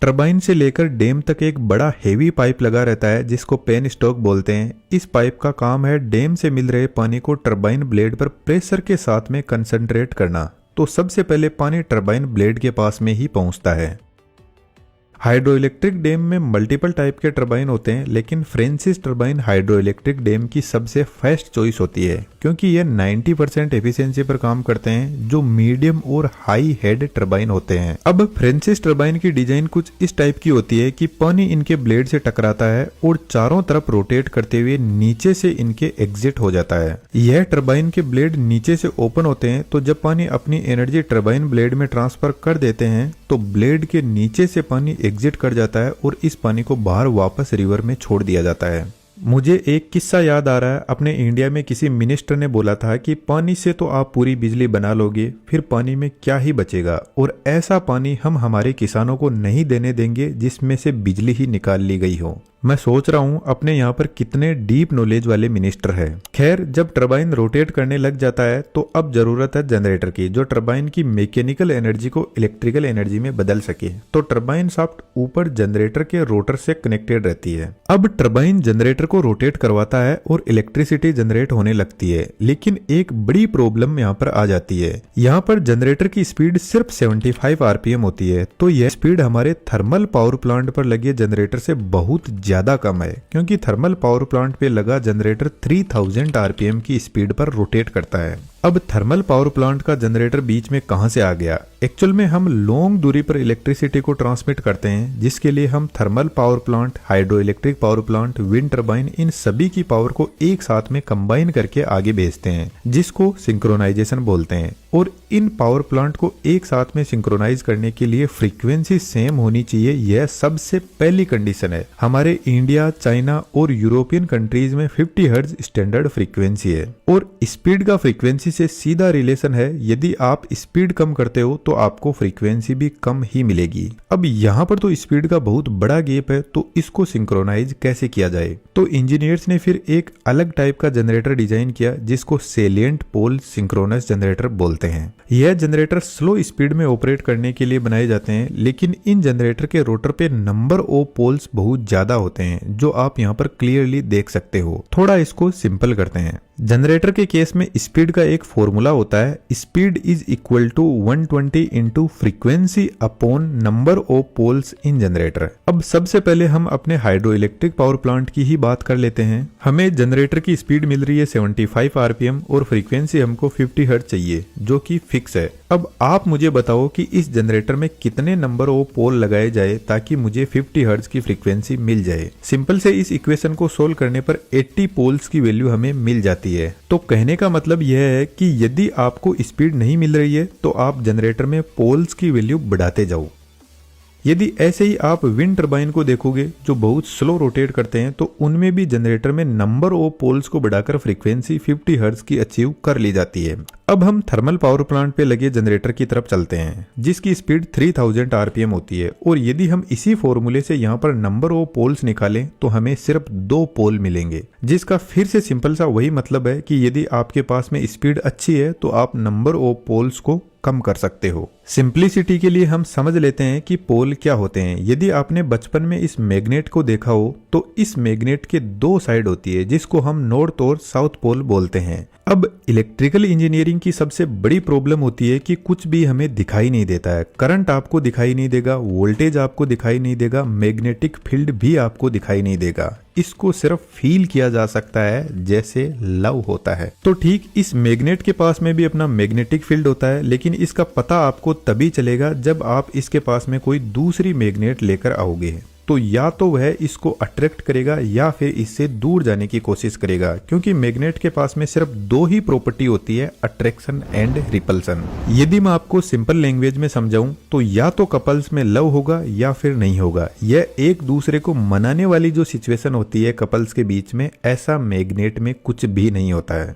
Turbine से लेकर dam तक एक बड़ा हेवी पाइप लगा रहता है जिसको पेन स्टॉक बोलते हैं। इस पाइप का काम है डैम से मिल रहे पानी को टरबाइन ब्लेड पर प्रेशर के साथ में कंसंट्रेट करना। तो सबसे पहले पानी टरबाइन ब्लेड के पास में ही पहुंचता है। हाइड्रो इलेक्ट्रिक डैम में मल्टीपल टाइप के टरबाइन होते हैं, लेकिन Francis turbine hydro electric dam की सबसे फर्स्ट चॉइस होती है क्योंकि ये 90% एफिशिएंसी पर काम करते हैं, जो मीडियम और हाई हेड टरबाइन होते हैं। अब फ्रांसिस टरबाइन की डिजाइन कुछ इस टाइप की होती है कि पानी इनके ब्लेड से टकराता है और चारों तरफ रोटेट करते हुए नीचे से इनके एग्जिट हो जाता है। यह टरबाइन के ब्लेड नीचे से ओपन होते हैं, तो जब पानी अपनी एनर्जी टरबाइन ब्लेड में ट्रांसफर कर देते हैं तो ब्लेड के नीचे से पानी एग्जिट कर जाता है और इस पानी को बाहर वापस रिवर में छोड़ दिया जाता है। मुझे एक किस्सा याद आ रहा है। अपने इंडिया में किसी मिनिस्टर ने बोला था कि पानी से तो आप पूरी बिजली बना लोगे, फिर पानी में क्या ही बचेगा, और ऐसा पानी हम हमारे किसानों को नहीं देने देंगे जिसमें से बिजली ही निकाल ली गई हो। मैं सोच रहा हूँ अपने यहाँ पर कितने डीप नॉलेज वाले मिनिस्टर हैं। खैर, जब टरबाइन रोटेट करने लग जाता है तो अब जरूरत है जनरेटर की, जो टरबाइन की मैकेनिकल एनर्जी को इलेक्ट्रिकल एनर्जी में बदल सके। तो टरबाइन शाफ्ट ऊपर जनरेटर के रोटर से कनेक्टेड रहती है। अब टरबाइन जनरेटर को रोटेट करवाता है और इलेक्ट्रिसिटी जनरेट होने लगती है, लेकिन एक बड़ी प्रॉब्लम यहाँ पर आ जाती है। यहाँ पर जनरेटर की स्पीड सिर्फ 75 आरपीएम होती है, तो यह स्पीड हमारे थर्मल पावर प्लांट पर लगे जनरेटर से बहुत ज्यादा कम है, क्योंकि थर्मल पावर प्लांट पे लगा जनरेटर 3000 आरपीएम की स्पीड पर रोटेट करता है। अब थर्मल पावर प्लांट का जनरेटर बीच में कहां से आ गया? एक्चुअल में हम लॉन्ग दूरी पर इलेक्ट्रिसिटी को ट्रांसमिट करते हैं, जिसके लिए हम thermal power plant, hydro electric power plant, wind turbine, इन सभी की पावर को एक साथ में कंबाइन करके आगे भेजते हैं, जिसको सिंक्रोनाइजेशन बोलते हैं। और इन पावर प्लांट को एक साथ में सिंक्रोनाइज करने के लिए फ्रीक्वेंसी सेम होनी चाहिए। यह सबसे पहली कंडीशन है। हमारे इंडिया, चाइना और यूरोपियन कंट्रीज में 50 हर्ट्ज स्टैंडर्ड फ्रीक्वेंसी है और स्पीड का फ्रीक्वेंसी से सीधा रिलेशन है। यदि आप स्पीड कम करते हो तो आपको फ्रीक्वेंसी भी कम ही मिलेगी। अब यहाँ पर तो स्पीड का बहुत बड़ा गैप है, तो इसको सिंक्रोनाइज कैसे किया जाए? तो इंजीनियर्स ने फिर एक अलग टाइप का जनरेटर डिजाइन किया, जिसको सेलिएंट पोल सिंक्रोनस जनरेटर बोलते हैं। यह जनरेटर स्लो स्पीड में ऑपरेट करने के लिए बनाए जाते हैं, लेकिन इन जनरेटर के रोटर पे नंबर ऑफ पोल्स बहुत ज्यादा होते हैं, जो आप यहाँ पर क्लियरली देख सकते हो। थोड़ा इसको सिंपल करते हैं। जनरेटर के केस में स्पीड का एक फॉर्मूला होता है, speed is equal to 120 into frequency upon number of poles in generator. अब सबसे पहले हम अपने हाइड्रो इलेक्ट्रिक पावर प्लांट की ही बात कर लेते हैं। हमें जनरेटर की स्पीड मिल रही है 75 आरपीएम और फ्रीक्वेंसी हमको 50 हर्ट्ज चाहिए, जो कि फिक्स है। अब आप मुझे बताओ कि इस जनरेटर में कितने नंबर ऑफ पोल लगाए जाए ताकि मुझे 50 हर्ट्ज की फ्रीक्वेंसी मिल जाए। सिंपल से इस इक्वेशन को सोल्व करने पर 80 पोल्स की वैल्यू हमें मिल जाती है। तो कहने का मतलब यह है कि यदि आपको स्पीड नहीं मिल रही है तो आप जनरेटर में पोल्स की वैल्यू बढ़ाते जाओ। यदि ऐसे ही आप विंड टरबाइन को देखोगे जो बहुत स्लो रोटेट करते हैं, तो उनमें भी जनरेटर में नंबर ऑफ पोल्स को बढ़ाकर फ्रीक्वेंसी 50 हर्ट्ज की अचीव कर ली जाती है। अब हम थर्मल पावर प्लांट पे लगे जनरेटर की तरफ चलते हैं, जिसकी स्पीड 3000 आरपीएम होती है। और यदि हम इसी फॉर्मूले से यहाँ पर नंबर ऑफ पोल्स निकालें तो हमें सिर्फ 2 पोल मिलेंगे, जिसका फिर से सिंपल सा वही मतलब है कि यदि आपके पास में स्पीड अच्छी है तो आप नंबर ऑफ पोल्स को कम कर सकते हो। सिंप्लिसिटी के लिए हम समझ लेते हैं कि पोल क्या होते हैं। यदि आपने बचपन में इस मैग्नेट को देखा हो तो इस मैग्नेट के 2 साइड होती है, जिसको हम नॉर्थ और साउथ पोल बोलते हैं। अब इलेक्ट्रिकल इंजीनियरिंग की सबसे बड़ी प्रॉब्लम होती है कि कुछ भी हमें दिखाई नहीं देता है। करंट आपको दिखाई नहीं देगा, वोल्टेज आपको दिखाई नहीं देगा, मैग्नेटिक फील्ड भी आपको दिखाई नहीं देगा। इसको सिर्फ फील किया जा सकता है, जैसे लव होता है। तो ठीक इस मैग्नेट के पास में भी अपना मैग्नेटिक फील्ड होता है, लेकिन इसका पता आपको तभी चलेगा जब आप इसके पास में कोई दूसरी मैग्नेट लेकर आओगे। तो या तो वह इसको अट्रैक्ट करेगा या फिर इससे दूर जाने की कोशिश करेगा, क्योंकि मैग्नेट के पास में सिर्फ 2 ही प्रॉपर्टी होती है, अट्रैक्शन एंड रिपल्सन। यदि मैं आपको सिंपल लैंग्वेज में समझाऊं तो या तो कपल्स में लव होगा या फिर नहीं होगा। यह एक दूसरे को मनाने वाली जो सिचुएशन होती है कपल्स के बीच में, ऐसा मैग्नेट में कुछ भी नहीं होता है।